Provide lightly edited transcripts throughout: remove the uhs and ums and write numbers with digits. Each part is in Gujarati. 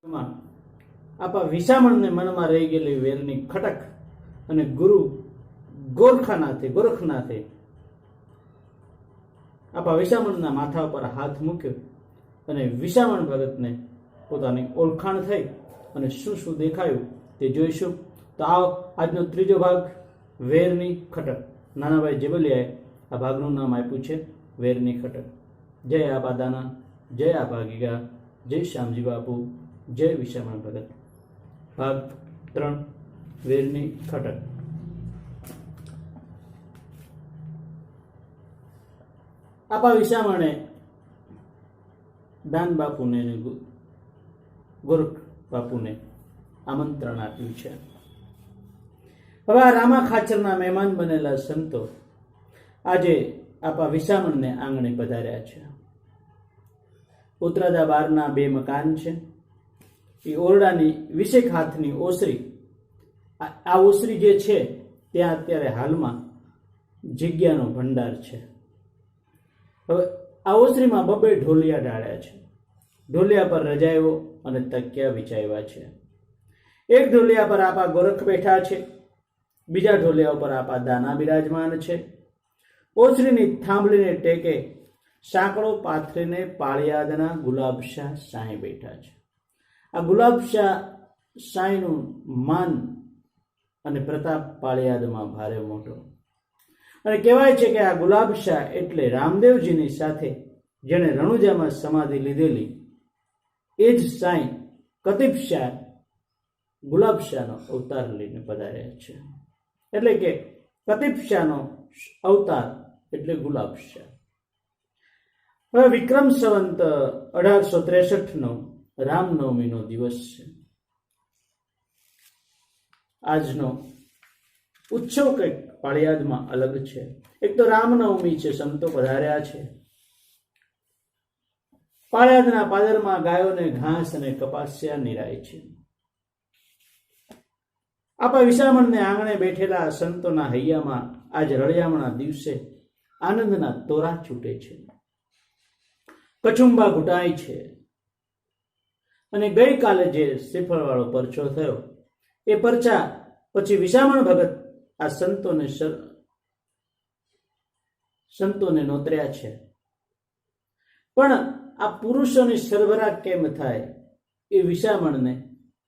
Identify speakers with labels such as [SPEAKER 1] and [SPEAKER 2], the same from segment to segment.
[SPEAKER 1] આપા વિસામણને મનમાં રહી ગયેલી વેરની ખટક અને ગુરુ ગોરખનાથે આપા વિસામણના માથા ઉપર હાથ મૂક્યો અને વિસામણ ભગતને પોતાની ઓળખાણ થઈ અને શું શું દેખાયું તે જોઈશું. તો આજનો ત્રીજો ભાગ, વેરની ખટક. નાનાભાઈ જેબલિયાએ આ ભાગનું નામ આપ્યું છે વેરની ખટક. જય આપા દાના, જય આપા ગીગા, જય શ્યામજી બાપુ, જય વિસામણ ભગત. ભાગ 3, વેરની ખટક. આપા વિસામણે દાન બાપુને અને ગોરખ બાપુને આમંત્રણ આપ્યું છે. હવે આ રામા ખાચરના મહેમાન બનેલા સંતો આજે આપા વિસામણને આંગણે પધાર્યા છે. ઉત્તરાદા બારના 2 મકાન છે. એ ઓરડાની 20 હાથની ઓસરી, આ ઓસરી જે છે ત્યાં અત્યારે હાલમાં જગ્યાનો ભંડાર છે. હવે આ ઓસરીમાં 2 ઢોલિયા ડાળ્યા છે. ઢોલિયા પર રજાઈઓ અને તકિયા વિછાવ્યા છે. એક ઢોલિયા પર આપા ગોરખ બેઠા છે, બીજા ઢોલિયા ઉપર આપા દાના બિરાજમાન છે. ઓસરીની થાંભલીને ટેકે સાંકળો પાથરીને પાળિયાદના ગુલાબશાહ સાંઈ બેઠા છે. આ ગુલાબશાહ સાંઈનું માન અને પ્રતાપ પાળિયાદમાં ભારે મોટો. અને કહેવાય છે કે આ ગુલાબશાહ એટલે રામદેવજીની સાથે જેણે રણુજામાં સમાધિ લીધેલી એ જ સાંઈ કતીબશાહ ગુલાબશાહનો અવતાર લઈને પધાર્યા છે. એટલે કે કતીબશાહનો અવતાર એટલે ગુલાબશાહ. હવે વિક્રમ સંવંત 1863નો રામનવમીનો દિવસ છે. આજનો ઉત્સવ કંઈક પાળિયાદમાં અલગ છે. એક તો રામનવમી છે, સંતો પધાર્યા છે. પાળિયાદના પાદરમાં ગાયોને ઘાસ અને કપાસિયા નિરાય છે. આપા વિસામણને આંગણે બેઠેલા સંતોના હૈયામાં આજ રળિયામણા દિવસે આનંદના તોરા છૂટે છે. કચુંબા ઘૂંટાય છે. અને ગઈકાલે જે શ્રીફળવાળો પરચો થયો એ પરચા પછી વિસામણ ભગત આ સંતોને નોતર્યા છે. પણ આ પુરુષોની સરભરા કેમ થાય એ વિસામણને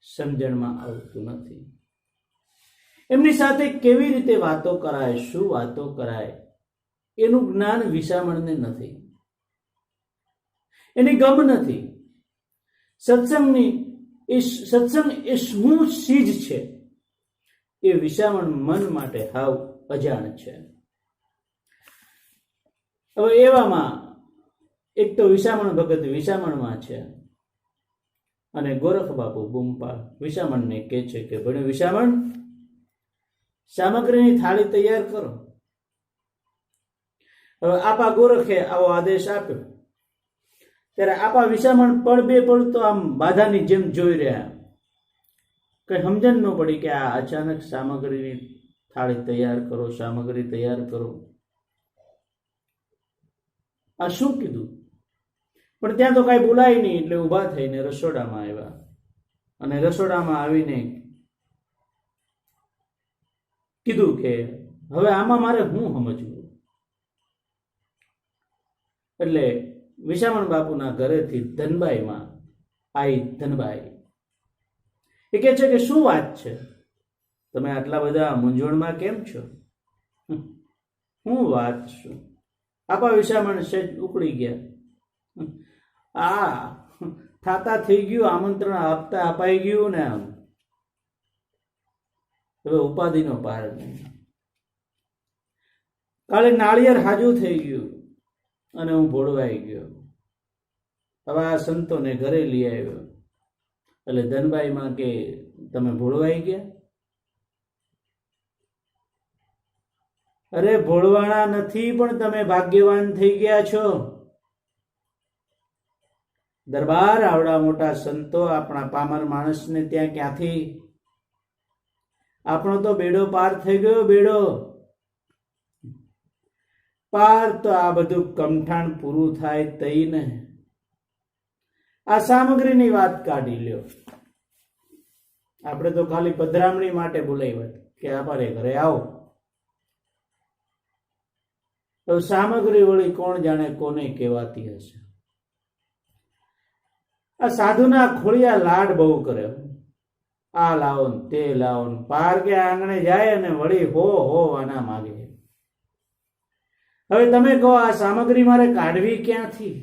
[SPEAKER 1] સમજણમાં આવતું નથી. એમની સાથે કેવી રીતે વાતો કરાય, શું વાતો કરાય એનું જ્ઞાન વિસામણને નથી. એની ગમ નથી. સત્સંગ એ શું ચીજ છે એ વિસામણ મન માટે હાવ અજાણ છે. હવે એવામાં એક તો વિસામણ ભગત વિસામણમાં છે અને ગોરખ બાપુ બૂમપાળ વિસામણને કહે છે કે ભણે વિસામણ, સામગ્રીની થાળી તૈયાર કરો. હવે આપા ગોરખે આવો આદેશ આપ્યો ત્યારે આપા વિસામણ પડ તો આમ બાધાની જેમ જોઈ રહ્યા. કઈ સમજણ ન પડી કે આ અચાનક સામગ્રીની થાળી તૈયાર કરો, સામગ્રી તૈયાર કરો, આ શું કીધું? પણ ત્યાં તો કઈ બોલાય નહીં એટલે ઊભા થઈને રસોડામાં આવ્યા. અને રસોડામાં આવીને કીધું કે હવે આમાં મારે શું સમજવું? એટલે વિસામણ બાપુના ઘરેથી ધનબાઈમાં આઈ ધનબાઈ એ કહે છે કે શું વાત છે, તમે આટલા બધા મૂંઝવણમાં કેમ છો? હું વાત શું? આપા વિસામણ સેજ ઉકળી ગયા. આ થાતા થઈ ગયું, આમંત્રણ આપતા અપાઈ ગયું ને આમ હવે ઉપાધિનો પાર નહીં. કાલે નાળિયેર હાજુ થઈ ગયું અને હું ભોળવાઈ ગયો. હવે આ સંતોને ઘરે લઈ આવ્યો એટલે ધનબાઈમાં કે તમે ભોળવાઈ ગયા? અરે ભોળવાણા નથી, પણ તમે ભાગ્યવાન થઈ ગયા છો. દરબાર આવડા મોટા સંતો આપણા પામર માણસને ત્યાં ક્યાંથી? આપણો તો બેડો પાર થઈ ગયો. બેડો પાર તો આ બધું કમઠાણ પૂરું થાય તઈ ને. આ સામગ્રીની વાત કાઢી લ્યો. આપણે તો ખાલી પધરામણી માટે બોલાવ્યા કે અમારે ઘરે આવો. તો સામગ્રી વળી કોણ જાણે કોને કહેવાતી હશે. આ સાધુના ખોળિયા લાડ બહુ કરે. આ લાવો ને તે લાવો ને પાર કે આંગણે જાય અને વળી હો આના માગે. હવે તમે કહો આ સામગ્રી મારે કાઢવી ક્યાંથી?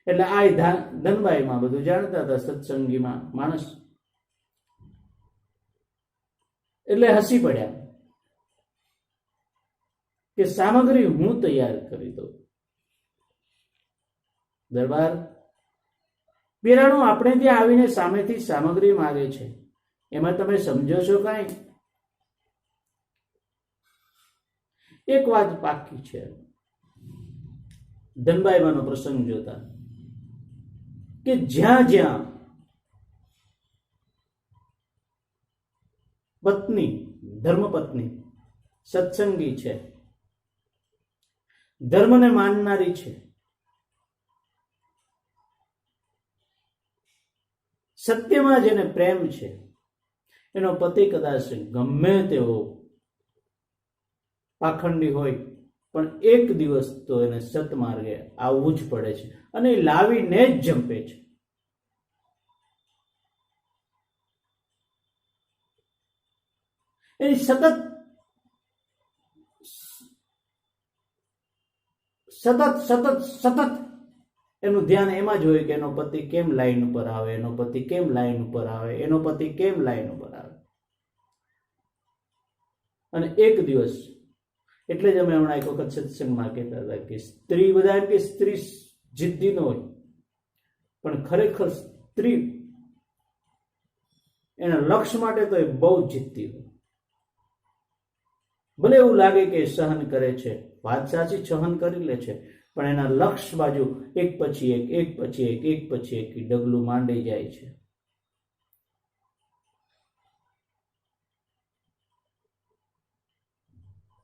[SPEAKER 1] એટલે આ ધનબાઈમાં બધું જાણતા હતા, સત્સંગીમાં માણસ. એટલે હસી પડ્યા કે સામગ્રી હું તૈયાર કરી દઉં. દરબાર પીરાણું આપણે ત્યાં આવીને સામેથી સામગ્રી માગે છે, એમાં તમે સમજો છો કાંઈ? એક વાત પાકી છે. ધનબાઈમાંનો પ્રસંગ જોતા કે જ્યાં જ્યાં પત્ની, ધર્મપત્ની સત્સંગી છે, ધર્મને માનનારી છે, સત્યમાં જેને પ્રેમ છે, એનો પતિ કદાચ ગમે તેવો પાખંડી હોય પણ એક દિવસ તો એને સતમાર્ગે આવવું જ પડે છે અને એ લાવીને જ જંપે છે. એની સતત એનું ધ્યાન એમાં જ હોય કે એનો પતિ કેમ લાઈન ઉપર આવે, એનો પતિ કેમ લાઈન ઉપર આવે, એનો પતિ કેમ લાઈન ઉપર આવે. અને એક દિવસ, એટલે જ અમે હમણાં એક વખત સત્સંગમાં કહેતા હતા કે સ્ત્રી, બધા એમ કે સ્ત્રી જિદ્દી ન હોય, પણ ખરેખર સ્ત્રી એના લક્ષ્ય માટે તો એ બહુ જિદ્દી હોય. ભલે એવું લાગે કે સહન કરે છે, વાત સાચી, સહન કરી લે છે, પણ એના લક્ષ્ય બાજુ એક પછી એક ડગલું માંડી જાય છે.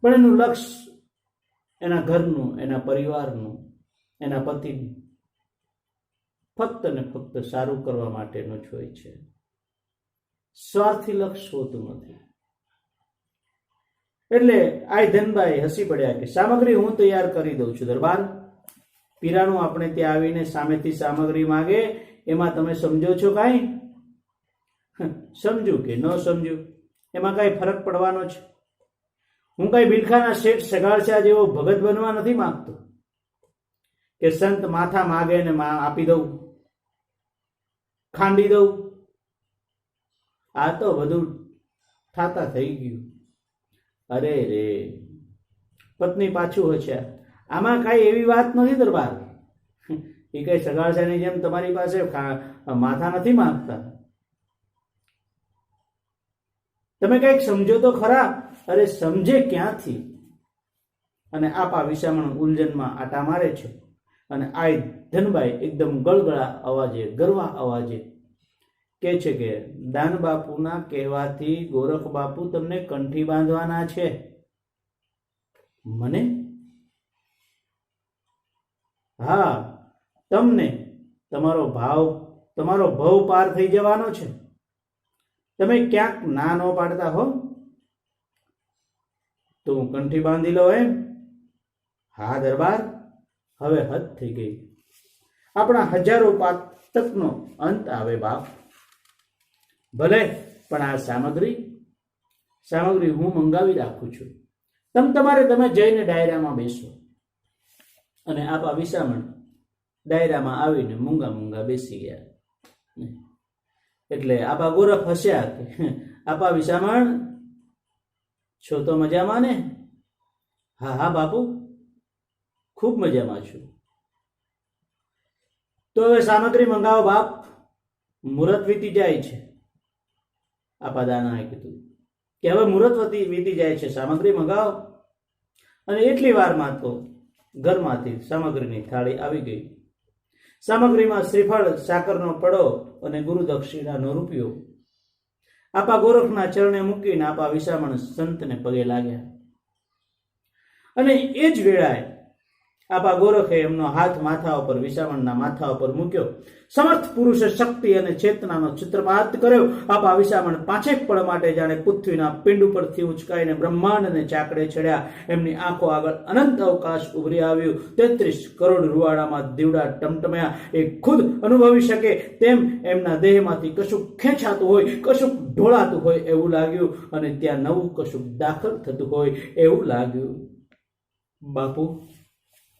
[SPEAKER 1] પણ એનું લક્ષ્ય એના ઘરનું, એના પરિવારનું, એના પતિનું ફક્ત ને ફક્ત સારું કરવા માટેનું જ હોય છે. સ્વાર્થી લક્ષ્ય હોતું નથી. એટલે આ ધનબાઈ હસી પડ્યા કે સામગ્રી હું તૈયાર કરી દઉં છું. દરબાર પીરાણું આપણે ત્યાં આવીને સામેથી સામગ્રી માગે, એમાં તમે સમજો છો કાંઈ? સમજુ કે ન સમજુ એમાં કાંઈ ફરક પડવાનો છે? હું કઈ બિલખાના શેઠ સગાડશા જેવો ભગત બનવા નથી માંગતો કે સંત માથા માગે ને આપી દઉં, ખાંડી દઉં. આ તો બધું થાતા થઈ ગયું. અરે રે, પત્ની પાછું હશે. આમાં કઈ એવી વાત નથી દરબાર. એ કઈ સગાડશાની જેમ તમારી પાસે માથા નથી માંગતા. તમે કઈક સમજો તો ખરા. અરે સમજે ક્યાંથી? અને આપા વિસામણ ઉલઝનમાં આટા મારે છે. અને આ ધનબાઈ એકદમ ગળગળા અવાજે, ગરવા અવાજે કે છે કે દાન બાપુના કહેવાથી ગોરખ બાપુ તમને કંઠી બાંધવાના છે. મને? હા, તમને. તમારો ભવ પાર થઈ જવાનો છે. તમે ક્યાંક ના ન પાડતા હો તો હું કંઠી બાંધી લો એમ? હા દરબાર, હવે હદ થઈ ગઈ. આપણા હજારો પાતકનો અંત આવે બાપ. ભલે, પણ આ સામગ્રી હું મંગાવી રાખું છું. તમે જઈને ડાયરામાં બેસો. અને આપા વિસામણ ડાયરામાં આવીને મૂંગા બેસી ગયા. એટલે આપા ગોરખ હસ્યા કે આપા વિસામણ છો તો મજામાં ને? હા બાપુ, ખૂબ મજામાં છું. તો હવે સામગ્રી મંગાવો બાપ, મુહૂર્ત વીતી જાય છે. આપા દાનાએ કીધું કે હવે મુહૂર્ત વીતી જાય છે, સામગ્રી મંગાવો. અને એટલી વારમાં તો ઘરમાંથી સામગ્રીની થાળી આવી ગઈ. સામગ્રીમાં શ્રીફળ, સાકરનો પડો અને ગુરુ દક્ષિણાનો રૂપિયો. આપા ગોરખના ચરણે મૂકીને આપા વિસામણ સંતને પગે લાગ્યા. અને એ જ વેળાએ આપા ગોરખે એમનો હાથ માથા ઉપર વિસાવણના માથા ઉપર મૂક્યો. સમર્થ પુરુષે શક્તિ અને ચેતનાનો ચિત્રપાત કર્યો. આપા વિસાવણ 5 પળ માટે જાણે પૃથ્વીના પિંડ ઉપરથી ઉચકાઈને બ્રહ્માંડને ચાકડે ચડ્યા. એમની આંખો આગળ અનંત અવકાશ ઉભરી આવ્યું. 33 કરોડ રૂવાડામાં દીવડા ટમટમ્યા. એ ખુદ અનુભવી શકે તેમ એમના દેહમાંથી કશુંક ખેંચાતું હોય, કશુંક ઢોળાતું હોય એવું લાગ્યું, અને ત્યાં નવું કશુંક દાખલ થતું હોય એવું લાગ્યું. બાપુ,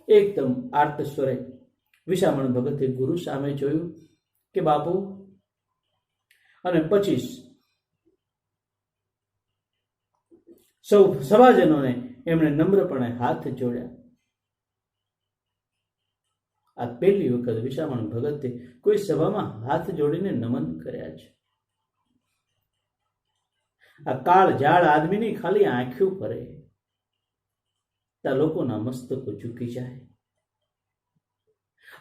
[SPEAKER 1] એકદમ આર્ત સ્વરે વિસામણ ભગતે ગુરુ સામે જોયું કે બાપુ, અને પછી સૌ સભાજનોને એમણે નમ્રપણે હાથ જોડ્યા. આ પહેલી વખત વિસામણ ભગતે કોઈ સભામાં હાથ જોડીને નમન કર્યા છે. આ કાળ ઝાડ આદમીની ખાલી આંખ્યું ફરે, લોકોના મસ્તકો ઝૂકી જાય.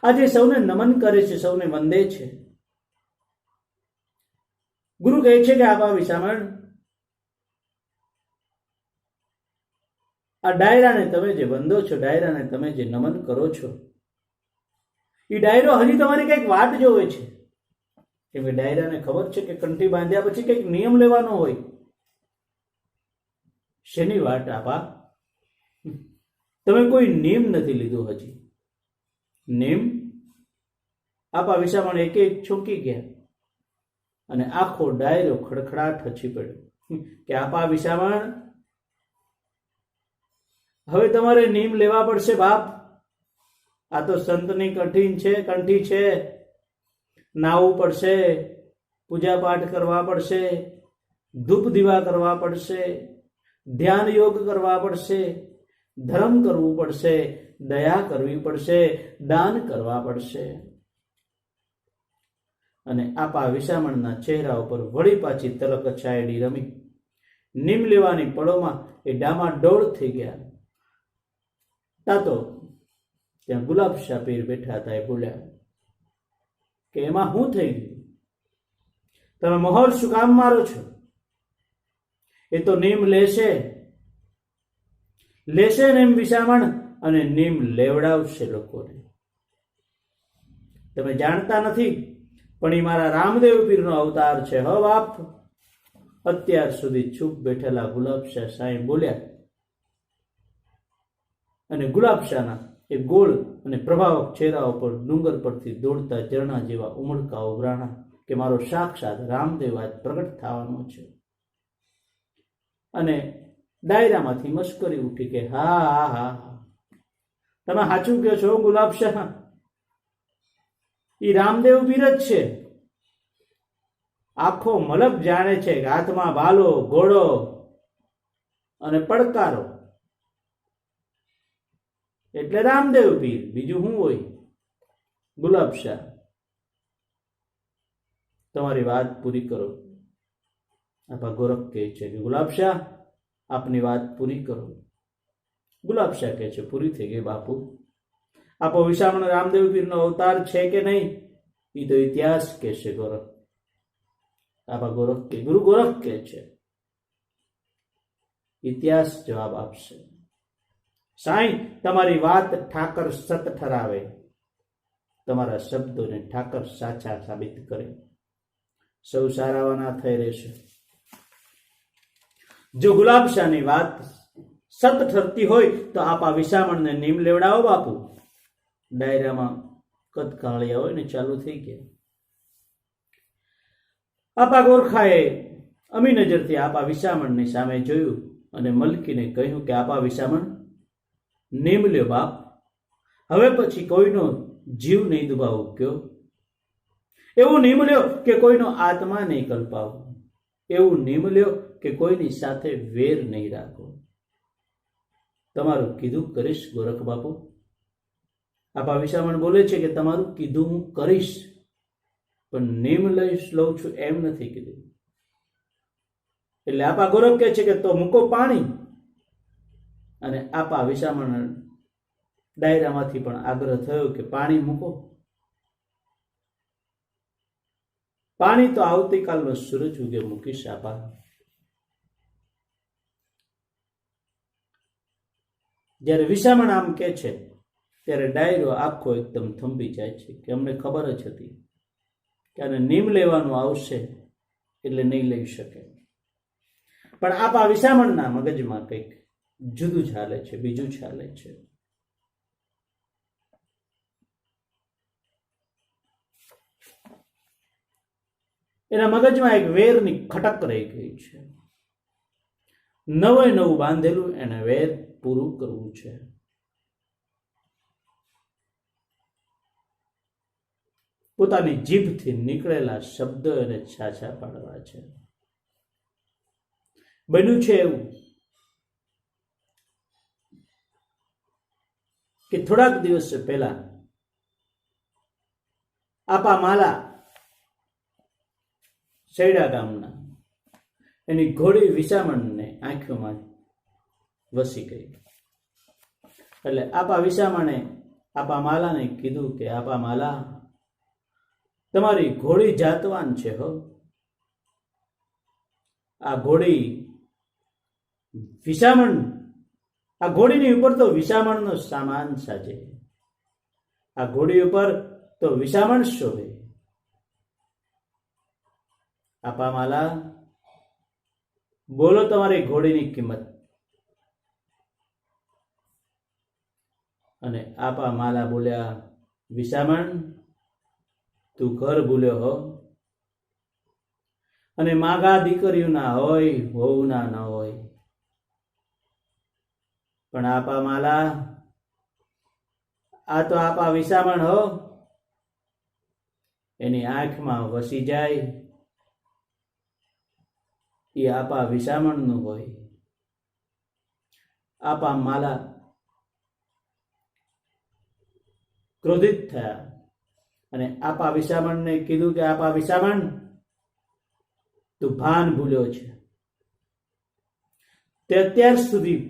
[SPEAKER 1] આજે સૌને નમન કરે છે, સૌને વંદે છે. ગુરુ કહે છે કે આપા વિસામણ, આ ડાયરાને તમે જે વંદો છો, ડાયરાને તમે જે નમન કરો છો, એ ડાયરો હજી તમારી કઈક વાટ જોવે છે. કેમ કે ડાયરાને ખબર છે કે કંઠી બાંધ્યા પછી કઈક નિયમ લેવાનો હોય. શેની વાટ આપા? તમે કોઈ નિયમ નથી લીધો હજી. નિયમ? આપા વિસામણ એક એક છોકી ગયા અને આખો ડાયરો ખડખડાટ હચી પડ્યો કે આપા વિસામણ, હવે તમારે નિયમ લેવા પડશે બાપ. આ તો સંતની કંઠી છે. નાવું પડશે, પૂજા પાઠ કરવા પડશે, ધૂપ દીવા કરવા પડશે, ધ્યાન યોગ કરવા પડશે, ધર્મ કરવું પડશે, દયા કરવી પડશે, દાન કરવા પડશે. અને આપા વિસામણના ચહેરા ઉપર વળી પાછી તલક છાયડી રમી. નીમ લેવાની પળોમાં એ ડામાડોળ થઈ ગયા. તાતો ત્યાં ગુલાબ શાહ પીર બેઠા હતા. એ બોલ્યા કે એમાં શું થઈ ગયું? તમે મહોર શું કામ મારો છો? એ તો નીમ લેશે ને એમ વિસામણ, અને નીમ લેવડાવશે લોકોને. તમે જાણતા નથી, પણ એ મારા રામદેવ પીરનો અવતાર છે. હો બાપ. અત્યાર સુધી ચૂપ બેઠેલા ગુલાબશાહ સાંઈ બોલ્યા, અને ગુલાબશાહના એ ગોળ અને પ્રભાવક ચહેરા ઉપર ડુંગર પરથી દોડતા ઝરણા જેવા ઉમળકા ઉભરાણા કે મારો સાક્ષાત રામદેવ આજ પ્રગટ થવાનો છે. અને ડાયરામાંથી મશ્કરી ઉઠી કે હા હા હા, તમે સાચું કહો છો ગુલાબશાહ, ઈ રામદેવ પીર જ છે. આખો મલક જાણે છે કે હાથમાં ભાલો, ઘોડો અને પડકારો એટલે રામદેવ પીર, બીજું શું હોય? ગુલાબશાહ, તમારી વાત પૂરી કરો. આપા ગોરખ કહે છે કે ગુલાબશાહ, આપની વાત પૂરી કરો. ગુલાબશાહ કહે છે પૂરી થઈ ગઈ બાપુ. આપો વિસામણ રામદેવ પીરનો અવતાર છે કે નહીં એ તો ઇતિહાસ કહેશે ગોરખ. આપા ગોરખ કે ગુરુ ગોરખ કહે છે ઇતિહાસ જવાબ આપશે. સાંઈ, તમારી વાત ઠાકર સત ઠરાવે, તમારા શબ્દોને ઠાકર સાચા સાબિત કરે. સૌ સારાવાના થઈ રહેશે. જો ગુલાબશાહની વાત સત ઠરતી હોય તો આપા વિસામણને નીમ લેવડાવો બાપુ. ડાયરામાં કદકાળિયા હોય ને ચાલુ થઈ ગયા. આપા ગોરખાએ અમી નજરથી આપા વિસામણની સામે જોયું અને મલકીને કહ્યું કે આપા વિસામણ, નીમ લ્યો બાપ. હવે પછી કોઈનો જીવ નહીં દુભાવો કયો. એવું નીમ લ્યો કે કોઈનો આત્મા નહીં કલ્પાવો. એવું નીમ લ્યો કે કોઈની સાથે વેર નહીં રાખો. તમારું કીધું કરીશ ગોરખ બાપુ. આપા વિસામણ બોલે છે કે તમારું કીધું હું કરીશ, પણ નીમ લઉં છું એમ નથી કીધું. એટલે આપા ગોરખ કહે છે કે તો મૂકો પાણી. અને આપા વિસામણ ડાયરામાંથી પણ આગ્રહ થયો કે પાણી મૂકો. પાણી તો આવતીકાલનો સૂરજ ઉગે મૂકીશ આપા. જ્યારે વિસામણ આમ કે છે ત્યારે ડાયરો આખો એકદમ થંભી જાય છે કે અમને ખબર જ હતી કે આને નીમ લેવાનું આવશે એટલે નહીં લઈ શકે. પણ આપા વિસામણના મગજમાં કંઈક જુદું ચાલે છે, બીજું ચાલે છે. એના મગજમાં એક વેરની ખટક રહી ગઈ છે. નવે નવું બાંધેલું એને વેર પૂરું કરવું છે. પોતાની જીભથી નીકળેલા શબ્દો એને છાછા પાડવા છે. બન્યું છે એવું કે થોડાક દિવસ પહેલા આપા માલા સૈડા ગામના એની ઘોડી વિસામણને આંખોમાં વસી ગઈ. એટલે આપા વિસામણે આપા માલાને કીધું કે આપા માલા, તમારી ઘોડી જાતવાન છે હો. આ ઘોડી વિસામણ, આ ઘોડીની ઉપર તો વિસામણનો સામાન સાજે, આ ઘોડી ઉપર તો વિસામણ શોભે. આપા માલા, બોલો તમારી ઘોડીની કિંમત. અને આપા માલા બોલ્યા, વિસામણ, તું ઘર ભૂલ્યો હો, અને માગા દીકરીઓના હોય, વહુના ન હોય. પણ આપા માલા, આ તો આપા વિસામણ હો, એની આંખમાં વસી જાય એ આપા વિસામણનું હોય. આપા માલા ક્રોધિત થયા અને આપા વિસામણને કીધું કે આપા વિસામણ, તું ભાન ભૂલ્યો છે. તે અત્યાર સુધી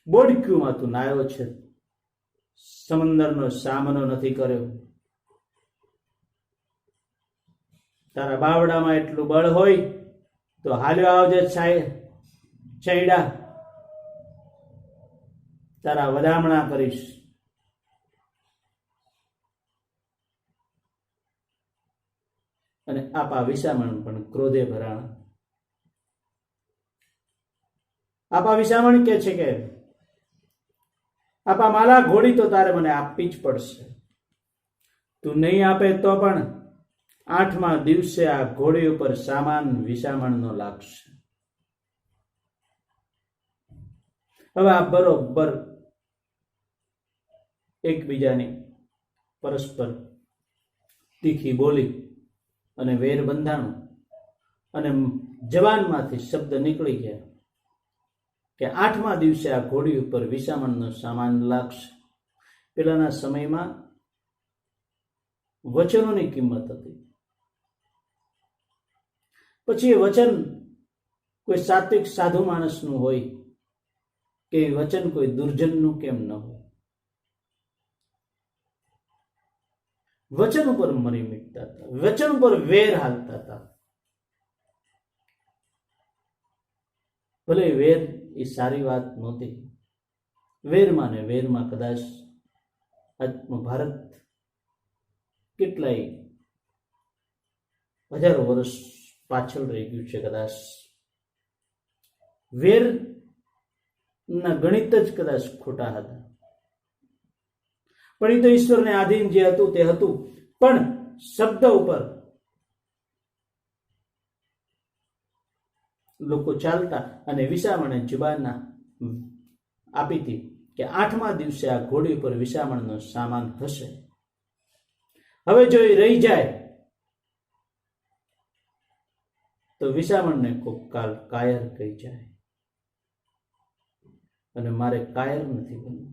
[SPEAKER 1] બોડક્યુમાં તું નાયો છે, સમંદરનો સામનો નથી કર્યો. તારા બાવડામાં એટલું બળ હોય તો હાલ્યો આવજે છૈડા, તારા વધામણા કરીશ. અને આપા વિસામણ પણ ક્રોધે ભરાણા. આપા વિસામણ કે છે કે આપા માલા, ઘોડી તો તારે મને આપવી જ પડશે. તું નહીં આપે તો પણ 8મા દિવસે આ ઘોડી ઉપર સામાન વિસામણનો લાગશે. હવે આ બરોબર એકબીજાની પરસ્પર તીખી બોલી અને વેર બંધાણું અને જવાનમાંથી શબ્દ નીકળી ગયા કે 8મા દિવસે આ ઘોડી ઉપર વિસામણનો સામાન લાગશે. પેલાના સમયમાં વચનોની કિંમત હતી. પછી એ વચન કોઈ સાત્વિક સાધુ માણસનું હોય કે વચન કોઈ દુર્જનનું કેમ ન હોય, વચન ઉપર મરી મીટતા હતા, વચન ઉપર વેર હાલતા હતા. ભલે વેર એ સારી વાત નહોતી. વેરમાં ને વેરમાં કદાચ ભારત કેટલાય હજારો વર્ષ પાછળ રહી ગયું છે. કદાચ વેરના ગણિત જ કદાચ ખોટા હતા. પણ એ તો ઈશ્વરને આધીન જે હતું તે હતું. પણ શબ્દ ઉપર લોકો ચાલતા અને વિસામણે જુબાન આપી હતી કે 8મા દિવસે આ ઘોડી ઉપર વિસામણનો સામાન હશે. હવે જો એ રહી જાય તો વિસામણને કોક કાલ કાયર કહી જાય, અને મારે કાયર નથી બનવું.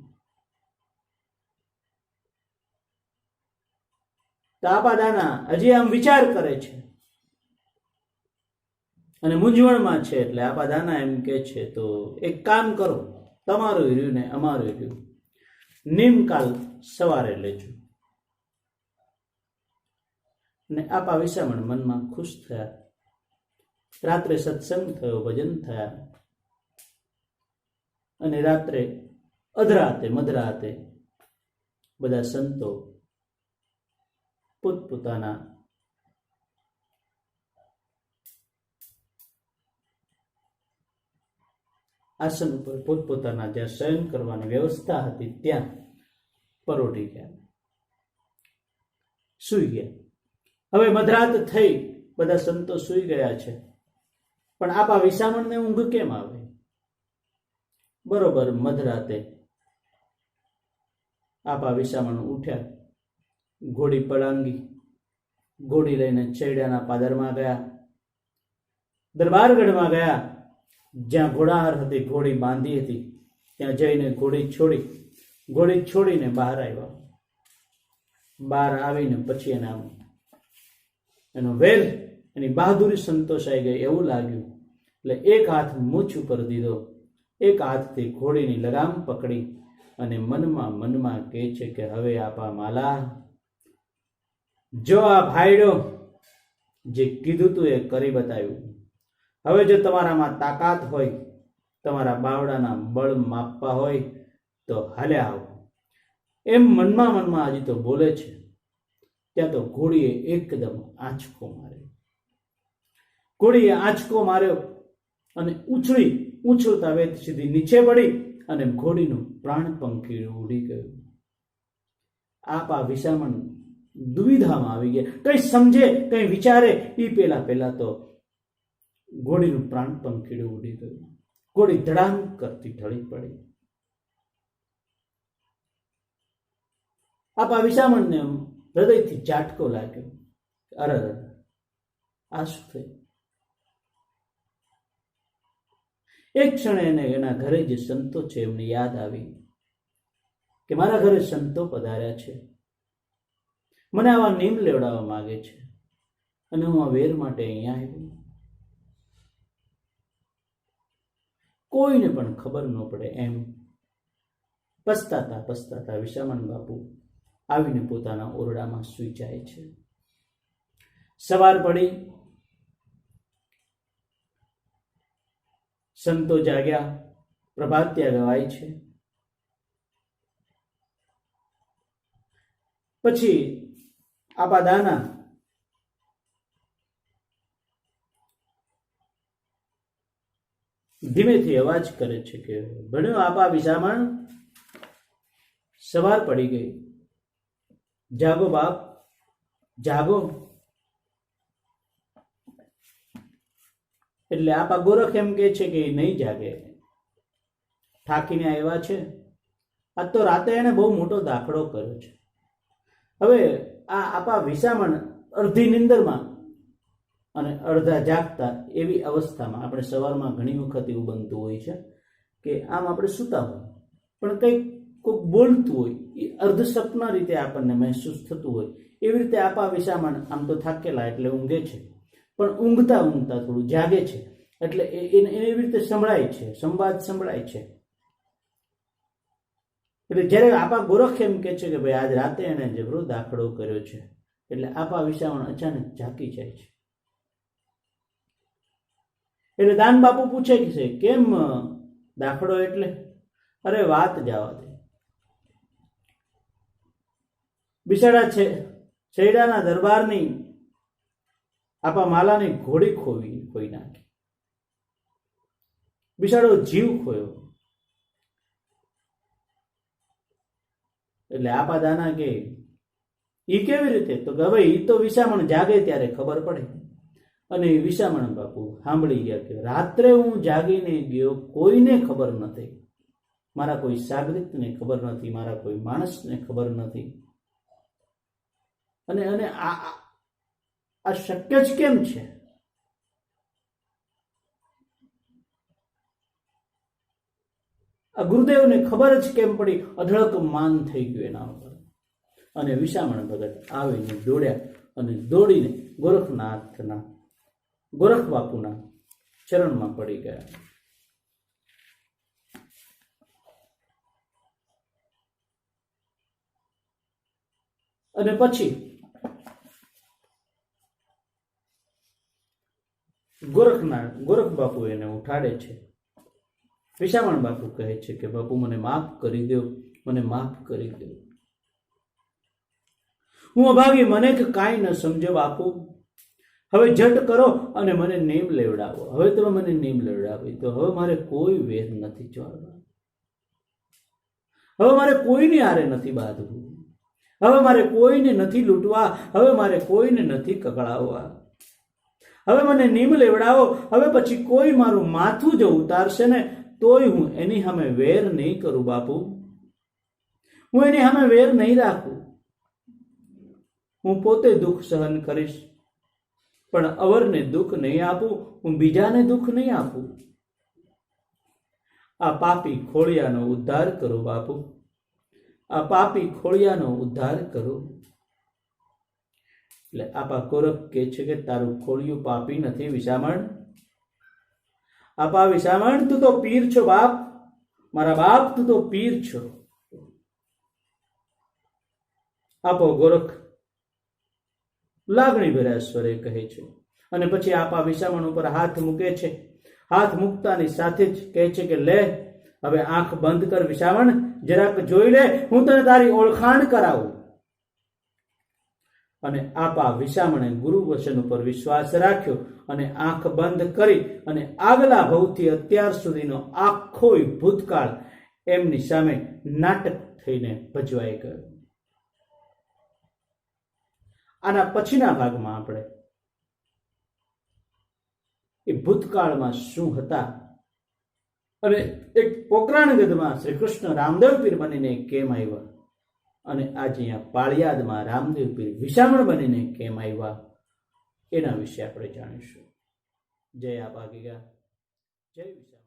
[SPEAKER 1] તો આપા દાના હજી આમ વિચાર કરે છે અને મૂંઝવણમાં છે. એટલે આપા દાના એમ કે છે, તો એક કામ કરો, તમારું રહ્યું ને અમારું રહ્યું, નિમકાલ સવારે લેજો. ને આપા વિસામણ મનમાં ખુશ થયા. રાત્રે સત્સંગ થયો, ભજન થયા, અને રાત્રે અધરાતે મધરાતે બધા સંતો પોતપોતાના આસન ઉપર પોતપોતાના જ્યાં શયન કરવાની વ્યવસ્થા હતી ત્યાં પરોઢી ગયા, સૂઈ ગયા. હવે મધરાત થઈ, બધા સંતો સૂઈ ગયા છે, પણ આપા વિસામણને ઊંઘ કેમ આવે? બરોબર મધરાતે આપા વિસામણ ઉઠ્યા, ઘોડી પડાંગી, ઘોડી લઈને ચૈડાના પાદરમાં ગયા, દરબારગઢમાં ગયા, જ્યાં ઘોડાહાર હતી, ઘોડી બાંધી હતી, ત્યાં જઈને ઘોડી છોડીને બહાર આવ્યા. બહાર આવીને પછી એનો વેર, એની બહાદુરી સંતોષાઈ ગઈ એવું લાગ્યું. એટલે એક હાથ મૂછ ઉપર દીધો, એક હાથથી ઘોડીની લગામ પકડી અને મનમાં કહે છે કે હવે આપા માલા, જો આ ભાઈડો જે કીધું તું એ કરી બતાવ્યું. હવે જો તમારામાં તાકાત હોય, તમારા બાવડાના બળ માપવા હોય તો હાલ્યા આવો. એમ મનમાં હજી તો બોલે છે, ત્યાં તો ઘોડીએ એકદમ આંચકો માર્યો. ઘોડીએ આંચકો માર્યો અને ઉછળતા વેત સીધી નીચે પડી અને ઘોડીનું પ્રાણ પંખીડું ઉડી ગયું. આપા વિસામણ દુવિધામાં આવી ગયા, કઈ સમજે કઈ વિચારે એ પહેલા તો ઘોડીનું પ્રાણ પંખીડું ઉડી ગયું. ઘોડી ધડામ કરતી ઢળી પડી. આપા વિસામણને હૃદયથી ઝાટકો લાગ્યો. અરે આ શું થયું? એક ક્ષણે એને એના ઘરે જે સંતો છે એમને યાદ આવી કે મારા ઘરે સંતો પધાર્યા છે, મને આવા નિયમ લેવડાવવા માંગે છે અને હું આ વેર માટે અહીંયા આવ્યો. કોઈને પણ ખબર ન પડે એમ પસ્તાતા વિસામણ બાપુ આવીને પોતાના ઓરડામાં સૂઈ જાય છે. સવાર પડી, સંતો જાગ્યા, પ્રભાત્યા ગવાય છે. પછી આપા દાના ધીમેથી અવાજ કરે છે કે ભણ્યો આપા વિસામણ, સવાર પડી ગઈ, જાગો બાપ, જાગો. એટલે આપા ગોરખ એમ કે છે કે નહીં જાગે, થાકીને આવ્યા છે. આજ તો રાતે એને બહુ મોટો દાખલો કર્યો છે. હવે આ આપા વિસામણ અડધી નિંદરમાં અને અડધા જાગતા એવી અવસ્થામાં, આપણે સવારમાં ઘણી વખત એવું બનતું હોય છે કે આમ આપણે સૂતા હોય પણ કંઈક કોઈક બોલતું હોય, એ અર્ધ સપના રીતે આપણને મહેસૂસ થતું હોય. એવી રીતે આપા વિસામણ આમ તો થાકેલા એટલે ઊંઘે છે, પણ ઊંઘતા થોડું જાગે છે. એટલે એને એવી રીતે સંભળાય છે, સંવાદ સંભળાય છે. એટલે જ્યારે આપા ગોરખ એમ કે છે કે ભાઈ આજ રાતે એને જબરો દાખલો કર્યો છે, એટલે આપા વિસામણ અચાનક જાગી જાય છે. એટલે દાન બાપુ પૂછે છે કેમ દાખલો? એટલે અરે વાત જવા દે, બિચારા છે છેડાના દરબારની આપા માલાની ઘોડી ખોઈ નાખી, બિચારો જીવ ખોયો. એટલે આપા દાના કે ઈ કેવી રીતે? તો કે ભાઈ ઈ તો વિસામણ જાગે ત્યારે ખબર પડે. અને વિસામણ બાપુ સાંભળી ગયા કે રાત્રે હું જાગીને ગયો, કોઈને ખબર નથી, મારા કોઈ સાગરીતને ખબર નથી, મારા કોઈ માણસને ખબર નથી. અને આ શક્ય જ કેમ છે? આ ગુરુદેવને ખબર જ કેમ પડી? અઢળક માન થઈ ગયું એના ઉપર. અને વિસામણ ભગત આવીને દોડ્યા અને દોડીને ગોરખ બાપુના ચરણમાં પડી ગયા. અને પછી ગોરખ બાપુ એને ઉઠાડે છે. વિસામણ બાપુ કહે છે કે બાપુ મને માફ કરી દો, મને માફ કરી દો. હું અભાગી, મને કે કાંઈ ન સમજો બાપુ. હવે જટ કરો અને મને નેમ લેવડાવો. હવે તમે મને નેમ લેવડાવી તો હવે મારે કોઈ વેર નથી ચોરવા. હવે મારે કોઈની આરે નથી બાંધવું. હવે મારે કોઈને નથી લૂંટવા. હવે મારે કોઈને નથી કકળાવવા. હવે મને નીમ લેવડાવો. હવે પછી કોઈ મારું માથું જો ઉતારશે ને તોય હું એની સામે વેર નહીં કરું બાપુ. હું એની સામે વેર નહીં રાખું. હું પોતે દુઃખ સહન કરીશ, પણ અવરને દુઃખ નહીં આપું. હું બીજાને દુઃખ નહીં આપું. આ પાપી ખોળિયાનો ઉદ્ધાર કરો બાપુ. આ પાપી ખોળિયાનો ઉદ્ધાર કરો. એટલે આપા ગોરખ કહે છે કે તારું ખોળિયું પાપી નથી વિસામણ. આપા વિસામણ, તું તો પીર છો બાપ. મારા બાપ, તું તો પીર છો. આપો ગોરખ લાગણી ભર્યા સ્વરે કહે છે અને પછી આપા વિસામણ ઉપર હાથ મૂકે છે. હાથ મૂકતાની સાથે જ કહે છે કે લે હવે આંખ બંધ કર વિસામણ, જરાક જોઈ લે, હું તને તારી ઓળખાણ કરાવું. અને આપા વિસામણે ગુરુ વચન ઉપર વિશ્વાસ રાખ્યો અને આંખ બંધ કરી અને આગલા ભવથી અત્યાર સુધીનો આખો ભૂતકાળ એમની સામે નાટક થઈને ભજવાઈ ગયો. આના પછીના ભાગમાં આપણે એ ભૂતકાળમાં શું હતા અને એક પોકરાણ ગઢમાં શ્રી કૃષ્ણ રામદેવ પીર બનીને કેમ આવ્યા અને આજે અહીંયા પાળિયાદમાં રામદેવ પીર વિસામણ બનીને કેમ આવ્યા એના વિશે આપણે જાણીશું. જય આપા ગીગા, જય વિસામણ.